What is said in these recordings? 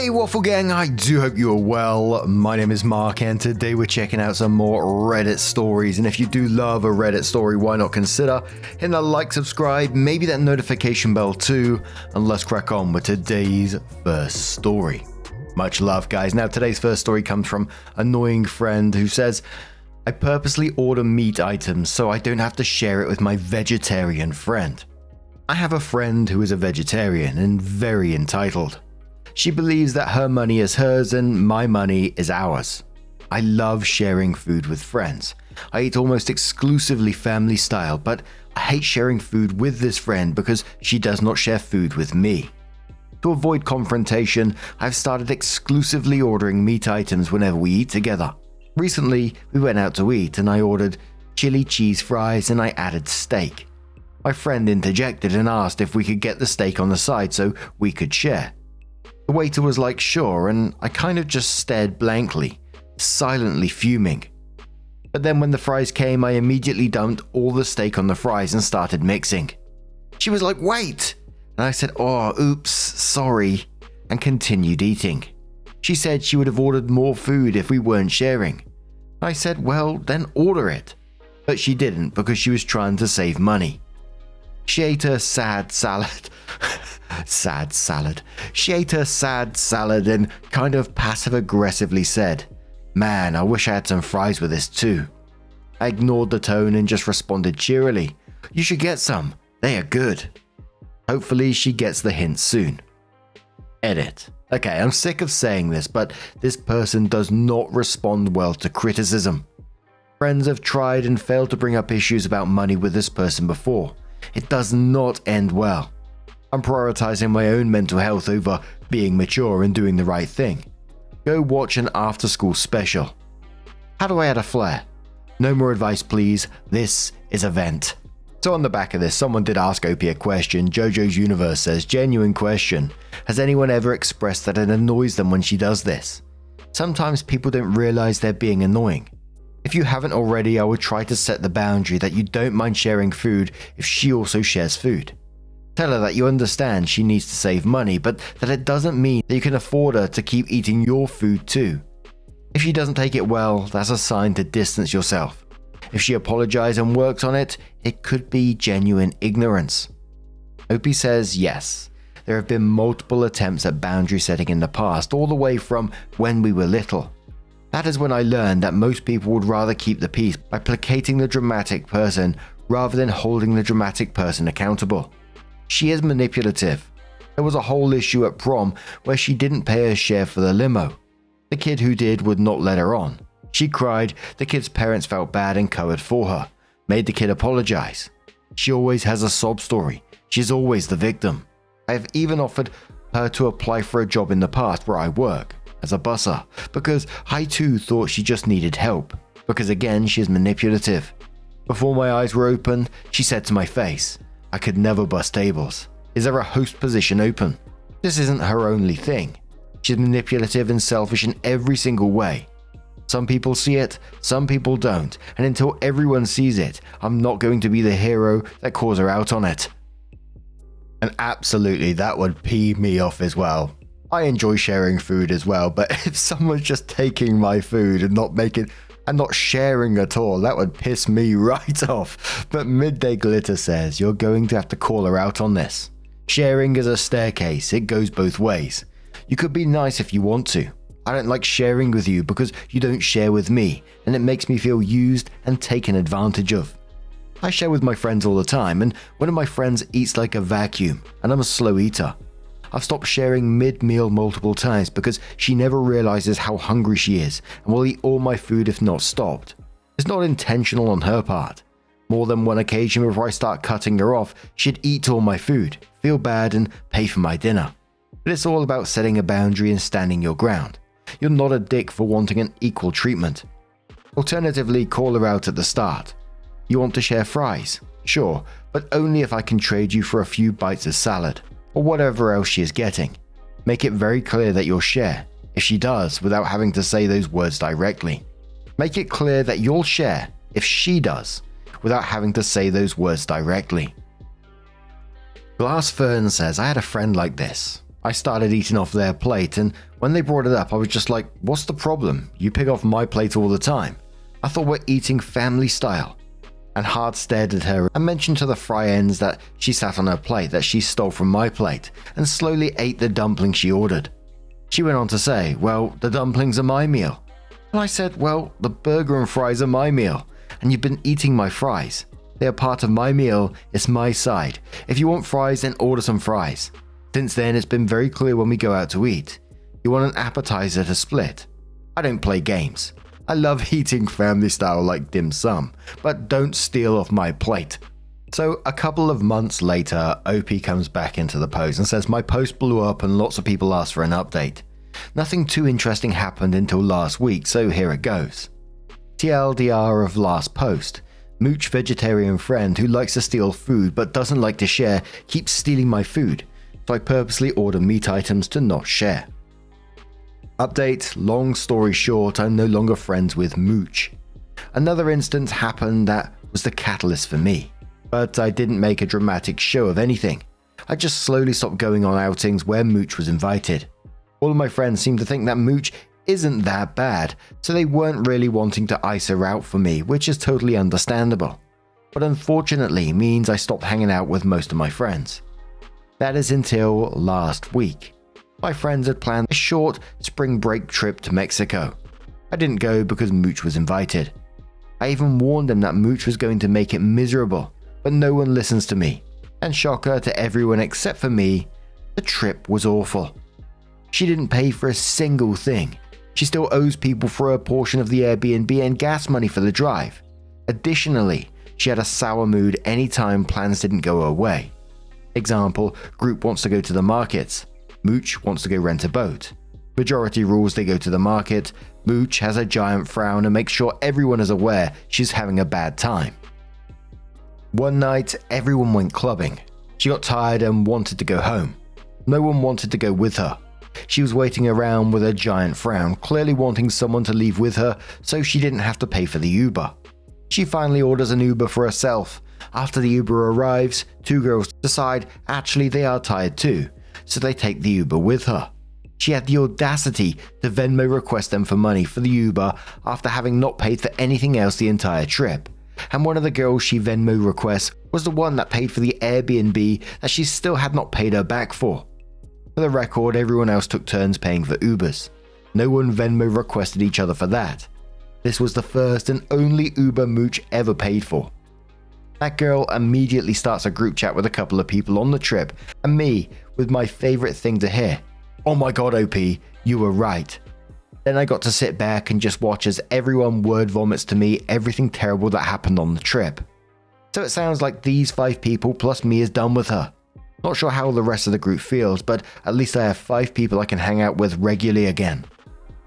Hey Waffle Gang, I do hope you are well. My name is Mark and today we're checking out some more Reddit stories, and if you do love a Reddit story, why not consider hitting that like, subscribe, maybe that notification bell too, and let's crack on with today's first story. Much love guys. Now today's first story comes from Annoying Friend, who says, I purposely order meat items so I don't have to share it with my vegetarian friend. I have a friend who is a vegetarian and very entitled. She believes that her money is hers and my money is ours. I love sharing food with friends. I eat almost exclusively family style, but I hate sharing food with this friend because she does not share food with me. To avoid confrontation, I've started exclusively ordering meat items whenever we eat together. Recently, we went out to eat and I ordered chili cheese fries and I added steak. My friend interjected and asked if we could get the steak on the side so we could share. The waiter was like, sure, and I kind of just stared blankly, silently fuming. But then when the fries came, I immediately dumped all the steak on the fries and started mixing. She was like, wait! And I said, oh, oops, sorry, and continued eating. She said she would have ordered more food if we weren't sharing. I said, well, then order it. But she didn't because she was trying to save money. She ate her sad salad. She ate her sad salad and kind of passive-aggressively said, man, I wish I had some fries with this too. I ignored the tone and just responded cheerily, you should get some, they are good. Hopefully she gets the hint soon. Edit. Okay, I'm sick of saying this, but this person does not respond well to criticism. Friends have tried and failed to bring up issues about money with this person before. It does not end well. I'm prioritizing my own mental health over being mature and doing the right thing. Go watch an after-school special. How do I add a flair? No more advice please, this is a vent. So on the back of this, someone did ask OP a question. JoJo's Universe says, genuine question. Has anyone ever expressed that it annoys them when she does this? Sometimes people don't realize they're being annoying. If you haven't already, I would try to set the boundary that you don't mind sharing food if she also shares food. Tell her that you understand she needs to save money, but that it doesn't mean that you can afford her to keep eating your food too. If she doesn't take it well, that's a sign to distance yourself. If she apologizes and works on it, it could be genuine ignorance. OP says yes. There have been multiple attempts at boundary setting in the past, all the way from when we were little. That is when I learned that most people would rather keep the peace by placating the dramatic person rather than holding the dramatic person accountable. She is manipulative. There was a whole issue at prom where she didn't pay her share for the limo. The kid who did would not let her on. She cried, the kid's parents felt bad and covered for her, made the kid apologize. She always has a sob story. She's always the victim. I have even offered her to apply for a job in the past where I work, as a busser, because I too thought she just needed help, because again she is manipulative. Before my eyes were open, she said to my face, I could never bus tables. Is there a host position open? This isn't her only thing. She's manipulative and selfish in every single way. Some people see it, some people don't, and until everyone sees it, I'm not going to be the hero that calls her out on it. And absolutely, that would pee me off as well. I enjoy sharing food as well, but if someone's just taking my food and not sharing at all, that would piss me right off. But Midday Glitter says you're going to have to call her out on this. Sharing is a staircase, it goes both ways. You could be nice if you want to. I don't like sharing with you because you don't share with me, and it makes me feel used and taken advantage of. I share with my friends all the time, and one of my friends eats like a vacuum, and I'm a slow eater. I've stopped sharing mid-meal multiple times because she never realizes how hungry she is and will eat all my food if not stopped. It's not intentional on her part. More than one occasion before I start cutting her off, she'd eat all my food, feel bad and pay for my dinner. But it's all about setting a boundary and standing your ground. You're not a dick for wanting an equal treatment. Alternatively, call her out at the start. You want to share fries? Sure, but only if I can trade you for a few bites of salad, or whatever else she is getting. Make it very clear that you'll share, if she does, without having to say those words directly. Make it clear that you'll share, if she does, without having to say those words directly. Glass Fern says, I had a friend like this. I started eating off their plate, and when they brought it up, I was just like, what's the problem? You pick off my plate all the time. I thought we're eating family style. And Hard stared at her and mentioned to the fry ends that she sat on her plate that she stole from my plate and slowly ate the dumpling she ordered. She went on to say, well, the dumplings are my meal. And I said, well, the burger and fries are my meal, and you've been eating my fries. They are part of my meal, it's my side. If you want fries, then order some fries. Since then, it's been very clear when we go out to eat. You want an appetizer to split. I don't play games. I love eating family style like dim sum, but don't steal off my plate. So a couple of months later, OP comes back into the post and says my post blew up and lots of people asked for an update. Nothing too interesting happened until last week, so here it goes. TLDR of last post. Mooch vegetarian friend who likes to steal food but doesn't like to share keeps stealing my food, so I purposely order meat items to not share. Update, long story short, I'm no longer friends with Mooch. Another instance happened that was the catalyst for me, but I didn't make a dramatic show of anything. I just slowly stopped going on outings where Mooch was invited. All of my friends seemed to think that Mooch isn't that bad, so they weren't really wanting to ice her out for me, which is totally understandable. But unfortunately means I stopped hanging out with most of my friends. That is until last week. My friends had planned a short spring break trip to Mexico. I didn't go because Mooch was invited. I even warned them that Mooch was going to make it miserable, but no one listens to me. And shocker to everyone except for me, the trip was awful. She didn't pay for a single thing. She still owes people for a portion of the Airbnb and gas money for the drive. Additionally, she had a sour mood anytime plans didn't go her way. Example, group wants to go to the markets. Mooch wants to go rent a boat. Majority rules they go to the market. Mooch has a giant frown and makes sure everyone is aware she's having a bad time. One night, everyone went clubbing. She got tired and wanted to go home. No one wanted to go with her. She was waiting around with a giant frown, clearly wanting someone to leave with her so she didn't have to pay for the Uber. She finally orders an Uber for herself. After the Uber arrives, two girls decide actually they are tired too, so they take the Uber with her. She had the audacity to Venmo request them for money for the Uber after having not paid for anything else the entire trip. And one of the girls she Venmo requests was the one that paid for the Airbnb that she still had not paid her back for. For the record, everyone else took turns paying for Ubers. No one Venmo requested each other for that. This was the first and only Uber Mooch ever paid for. That girl immediately starts a group chat with a couple of people on the trip, and me with my favorite thing to hear. Oh my god, OP, you were right. Then I got to sit back and just watch as everyone word vomits to me everything terrible that happened on the trip. So it sounds like these 5 people plus me is done with her. Not sure how the rest of the group feels, but at least I have 5 people I can hang out with regularly again.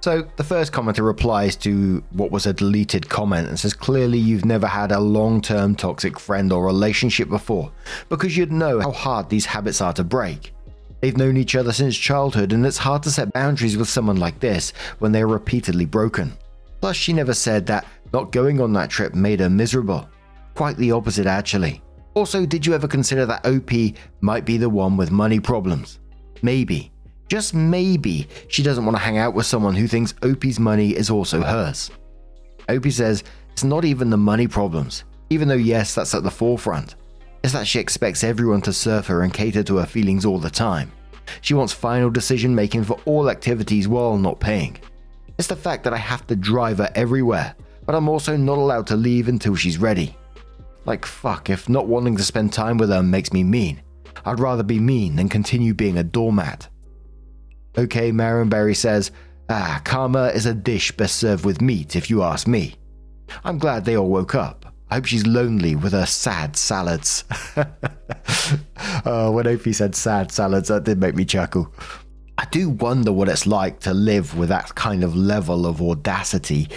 So the first commenter replies to what was a deleted comment and says clearly you've never had a long-term toxic friend or relationship before, because you'd know how hard these habits are to break. They've known each other since childhood and it's hard to set boundaries with someone like this when they are repeatedly broken. Plus she never said that not going on that trip made her miserable. Quite the opposite actually. Also, did you ever consider that OP might be the one with money problems? Maybe, just maybe, she doesn't want to hang out with someone who thinks OP's money is also hers. OP says it's not even the money problems, even though yes, that's at the forefront. It's that she expects everyone to serve her and cater to her feelings all the time. She wants final decision making for all activities while not paying. It's the fact that I have to drive her everywhere, but I'm also not allowed to leave until she's ready. Like fuck, if not wanting to spend time with her makes me mean, I'd rather be mean than continue being a doormat. Okay, Marinberry says, karma is a dish best served with meat if you ask me. I'm glad they all woke up. I hope she's lonely with her sad salads. When OP said sad salads, that did make me chuckle. I do wonder what it's like to live with that kind of level of audacity.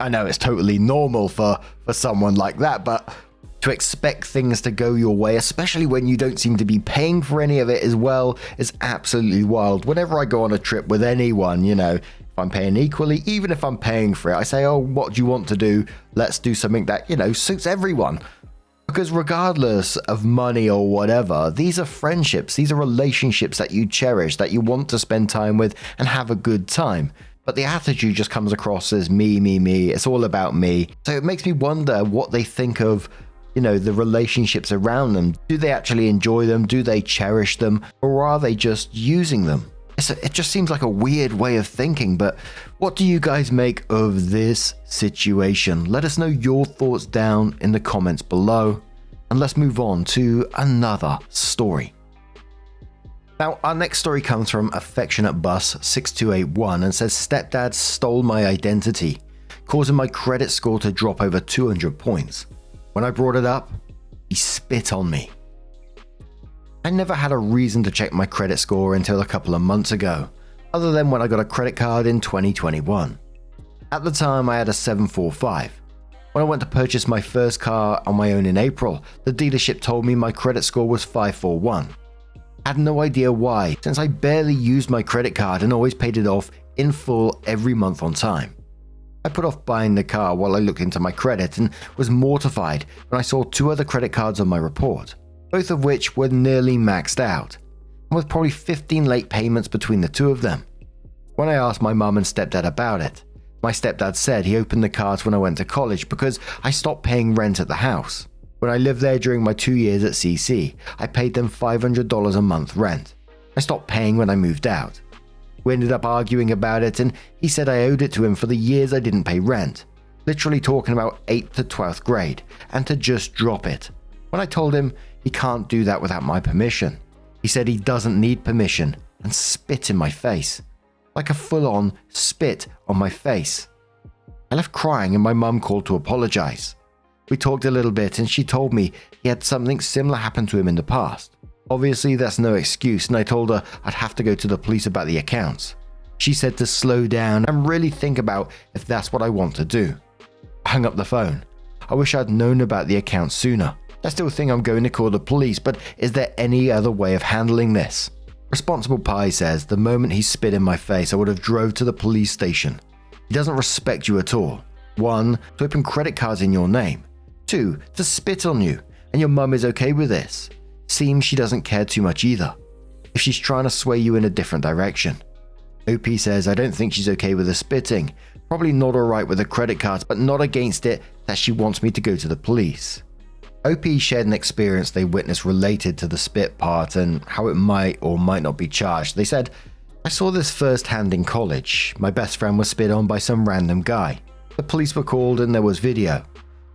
I know it's totally normal for someone like that, but to expect things to go your way, especially when you don't seem to be paying for any of it as well, is absolutely wild. Whenever I go on a trip with anyone, if I'm paying equally, even if I'm paying for it, I say, oh, what do you want to do? Let's do something that, suits everyone. Because regardless of money or whatever, these are friendships, these are relationships that you cherish, that you want to spend time with and have a good time. But the attitude just comes across as me, it's all about me. So it makes me wonder what they think of, the relationships around them. Do they actually enjoy them? Do they cherish them? Or are they just using them? It just seems like a weird way of thinking, but what do you guys make of this situation? Let us know your thoughts down in the comments below, and let's move on to another story. Now, our next story comes from Affectionate Bus 6281 and says, stepdad stole my identity, causing my credit score to drop over 200 points. When I brought it up, he spit on me. I never had a reason to check my credit score until a couple of months ago, other than when I got a credit card in 2021. At the time, I had a 745. When I went to purchase my first car on my own in April, the dealership told me my credit score was 541. I had no idea why, since I barely used my credit card and always paid it off in full every month on time. I put off buying the car while I looked into my credit and was mortified when I saw 2 other credit cards on my report, both of which were nearly maxed out, and with probably 15 late payments between the 2 of them. When I asked my mum and stepdad about it, my stepdad said he opened the cards when I went to college because I stopped paying rent at the house. When I lived there during my 2 years at CC, I paid them $500 a month rent. I stopped paying when I moved out. We ended up arguing about it, and he said I owed it to him for the years I didn't pay rent, literally talking about 8th to 12th grade, and to just drop it. When I told him he can't do that without my permission, he said he doesn't need permission and spit in my face. Like a full-on spit on my face. I left crying and my mum called to apologize. We talked a little bit and she told me he had something similar happen to him in the past. Obviously that's no excuse, and I told her I'd have to go to the police about the accounts. She said to slow down and really think about if that's what I want to do. I hung up the phone. I wish I'd known about the accounts sooner. I still think I'm going to call the police, but is there any other way of handling this? Responsible Pie says, the moment he spit in my face, I would have drove to the police station. He doesn't respect you at all. 1, to open credit cards in your name. 2, to spit on you, and your mum is okay with this. Seems she doesn't care too much either, if she's trying to sway you in a different direction. OP says, I don't think she's okay with the spitting. Probably not alright with the credit cards, but not against it that she wants me to go to the police. OP shared an experience they witnessed related to the spit part and how it might or might not be charged. They said, I saw this firsthand in college. My best friend was spit on by some random guy. The police were called and there was video.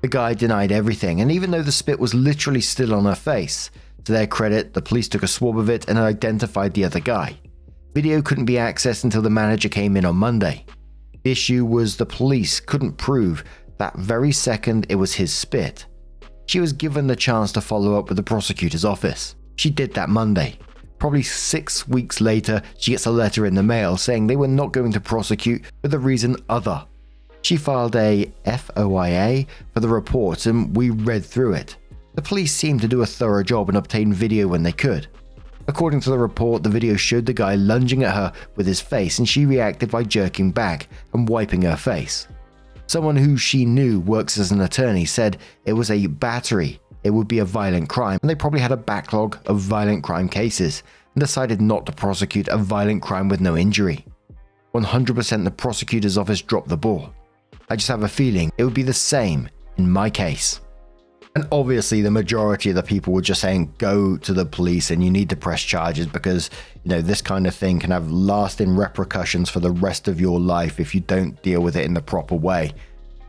The guy denied everything, and even though the spit was literally still on her face, to their credit, the police took a swab of it and identified the other guy. Video couldn't be accessed until the manager came in on Monday. The issue was the police couldn't prove that very second it was his spit. She was given the chance to follow up with the prosecutor's office. She did that Monday. Probably 6 weeks later, she gets a letter in the mail saying they were not going to prosecute for the reason other. She filed a FOIA for the report and we read through it. The police seemed to do a thorough job and obtain video when they could. According to the report, the video showed the guy lunging at her with his face and she reacted by jerking back and wiping her face. Someone who she knew works as an attorney said it was a battery, it would be a violent crime, and they probably had a backlog of violent crime cases and decided not to prosecute a violent crime with no injury. 100% the prosecutor's office dropped the ball. I just have a feeling it would be the same in my case. And obviously the majority of the people were just saying go to the police and you need to press charges because, this kind of thing can have lasting repercussions for the rest of your life if you don't deal with it in the proper way.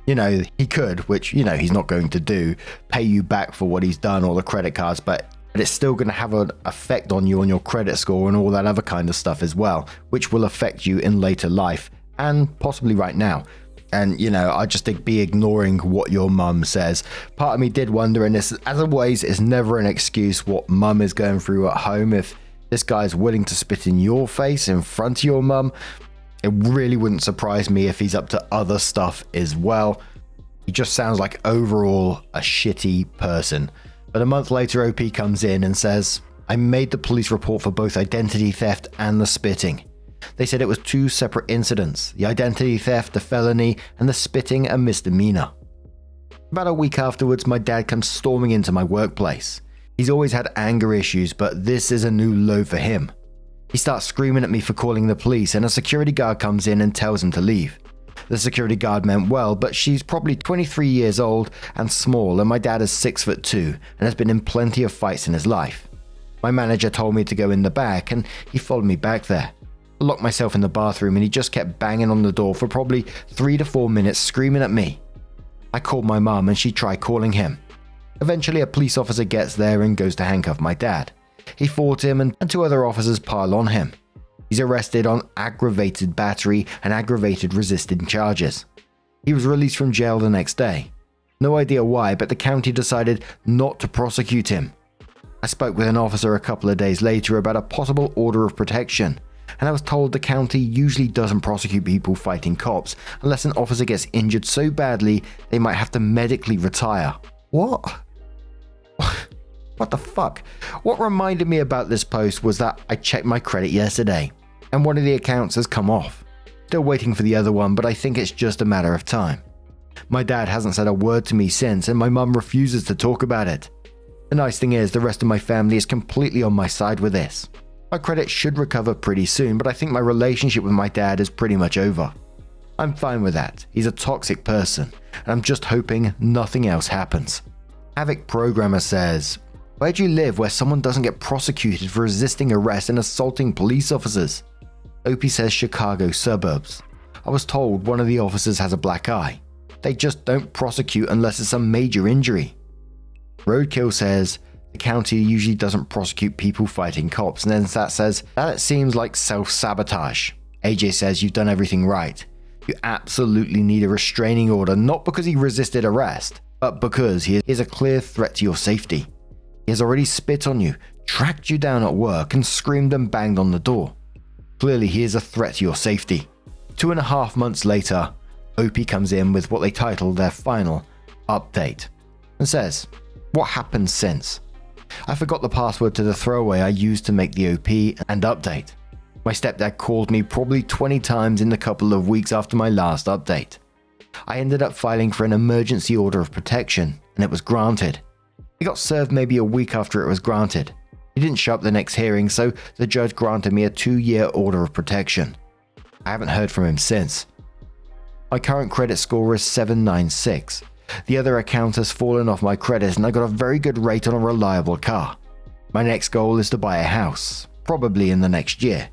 He could, which, he's not going to do, pay you back for what he's done or the credit cards, but it's still going to have an effect on you on your credit score and all that other kind of stuff as well, which will affect you in later life and possibly right now. And, I just think be ignoring what your mum says. Part of me did wonder, and this, as always, is never an excuse what mum is going through at home. If this guy is willing to spit in your face in front of your mum, it really wouldn't surprise me if he's up to other stuff as well. He just sounds like overall a shitty person. But a month later, OP comes in and says, I made the police report for both identity theft and the spitting. They said it was 2 separate incidents, the identity theft a felony and the spitting a misdemeanor. About a week afterwards, my dad comes storming into my workplace. He's always had anger issues, but this is a new low for him. He starts screaming at me for calling the police, and a security guard comes in and tells him to leave. The security guard meant well, but she's probably 23 years old and small, and my dad is 6'2" and has been in plenty of fights in his life. My manager told me to go in the back, and he followed me back there. I locked myself in the bathroom, and he just kept banging on the door for probably 3 to 4 minutes, screaming at me. I called my mum, and she tried calling him. Eventually, a police officer gets there and goes to handcuff my dad. He fought him, and 2 other officers pile on him. He's arrested on aggravated battery and aggravated resisting charges. He was released from jail the next day. No idea why, but the county decided not to prosecute him. I spoke with an officer a couple of days later about a possible order of protection, and I was told the county usually doesn't prosecute people fighting cops unless an officer gets injured so badly they might have to medically retire. What? What the fuck? What reminded me about this post was that I checked my credit yesterday, and one of the accounts has come off. Still waiting for the other one, but I think it's just a matter of time. My dad hasn't said a word to me since, and my mum refuses to talk about it. The nice thing is, the rest of my family is completely on my side with this. My credit should recover pretty soon, but I think my relationship with my dad is pretty much over. I'm fine with that. He's a toxic person, and I'm just hoping nothing else happens. Havoc Programmer says, "Where do you live where someone doesn't get prosecuted for resisting arrest and assaulting police officers?" Opie says Chicago suburbs. I was told one of the officers has a black eye. They just don't prosecute unless it's a major injury. Roadkill says, the county usually doesn't prosecute people fighting cops, and then that says, that it seems like self-sabotage. AJ says, you've done everything right. You absolutely need a restraining order, not because he resisted arrest, but because he is a clear threat to your safety. He has already spit on you, tracked you down at work, and screamed and banged on the door. Clearly he is a threat to your safety. 2.5 months later, Opie comes in with what they title their final update and says, what happened since? I forgot the password to the throwaway I used to make the OP and update. My stepdad called me probably 20 times in the couple of weeks after my last update. I ended up filing for an emergency order of protection, and it was granted. It got served maybe a week after it was granted. He didn't show up the next hearing, so the judge granted me a 2-year order of protection. I haven't heard from him since. My current credit score is 796. The other account has fallen off my credit, and I got a very good rate on a reliable car. My next goal is to buy a house, probably in the next year.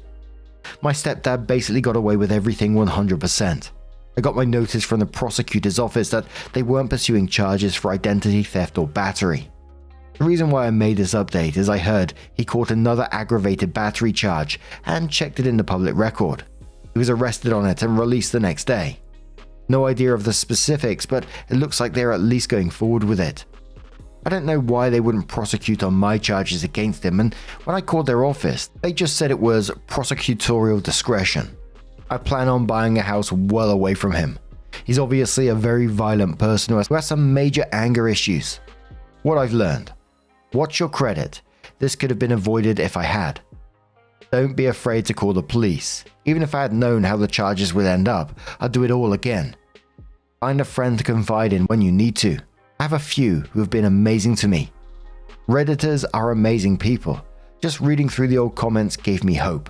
My stepdad basically got away with everything 100%. I got my notice from the prosecutor's office that they weren't pursuing charges for identity theft or battery. The reason why I made this update is I heard he caught another aggravated battery charge and checked it in the public record. He was arrested on it and released the next day. No idea of the specifics, but it looks like they're at least going forward with it. I don't know why they wouldn't prosecute on my charges against him, and when I called their office, they just said it was prosecutorial discretion. I plan on buying a house well away from him. He's obviously a very violent person who has some major anger issues. What I've learned: watch your credit. This could have been avoided if I had. Don't be afraid to call the police. Even if I had known how the charges would end up, I'd do it all again. Find a friend to confide in when you need to. I have a few who have been amazing to me. Redditors are amazing people. Just reading through the old comments gave me hope.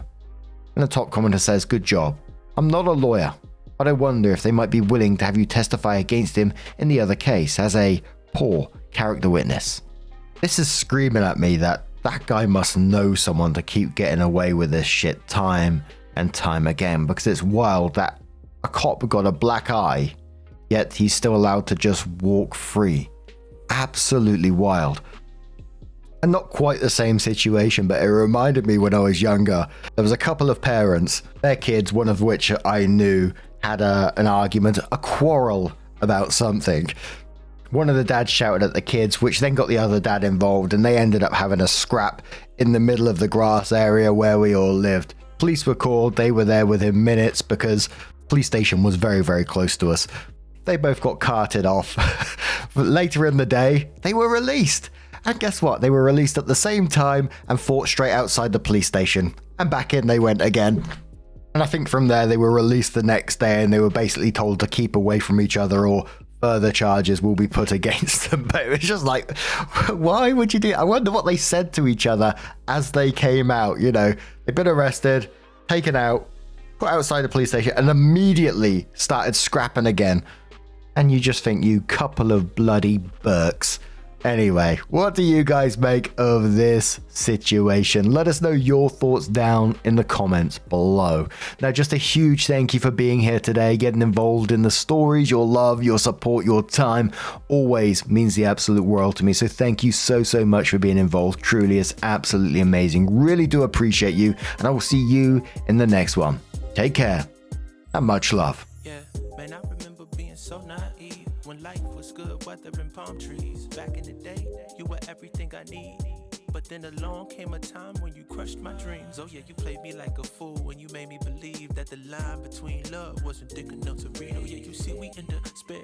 And the top commenter says, good job. I'm not a lawyer, but I wonder if they might be willing to have you testify against him in the other case as a poor character witness. This is screaming at me that guy must know someone to keep getting away with this shit time and time again, because it's wild that a cop got a black eye, yet he's still allowed to just walk free. Absolutely wild. And not quite the same situation, but it reminded me when I was younger. There was a couple of parents, their kids, one of which I knew, had an argument, a quarrel about something. One of the dads shouted at the kids, which then got the other dad involved, and they ended up having a scrap in the middle of the grass area where we all lived. Police were called, they were there within minutes because the police station was very, very close to us. They both got carted off. But later in the day, they were released. And guess what? They were released at the same time and fought straight outside the police station. And back in they went again. And I think from there they were released the next day, and they were basically told to keep away from each other or further charges will be put against them. But it's just like, why would you do it? I wonder what they said to each other as they came out. You know, they've been arrested, taken out, put outside the police station, and immediately started scrapping again. And you just think, you couple of bloody Burks. Anyway, what do you guys make of this situation? Let us know your thoughts down in the comments below. Now, just a huge thank you for being here today, getting involved in the stories. Your love, your support, your time always means the absolute world to me. So thank you so much for being involved. Truly, it's absolutely amazing. Really do appreciate you. And I will see you in the next one. Take care and much love. Yeah, man, I remember being so naive when life was good, weather and palm trees. Back in the day, you were everything I need. But then along came a time when you crushed my dreams. Oh yeah, you played me like a fool when you made me believe that the line between love wasn't thick enough to read. Oh yeah, you see we in despair,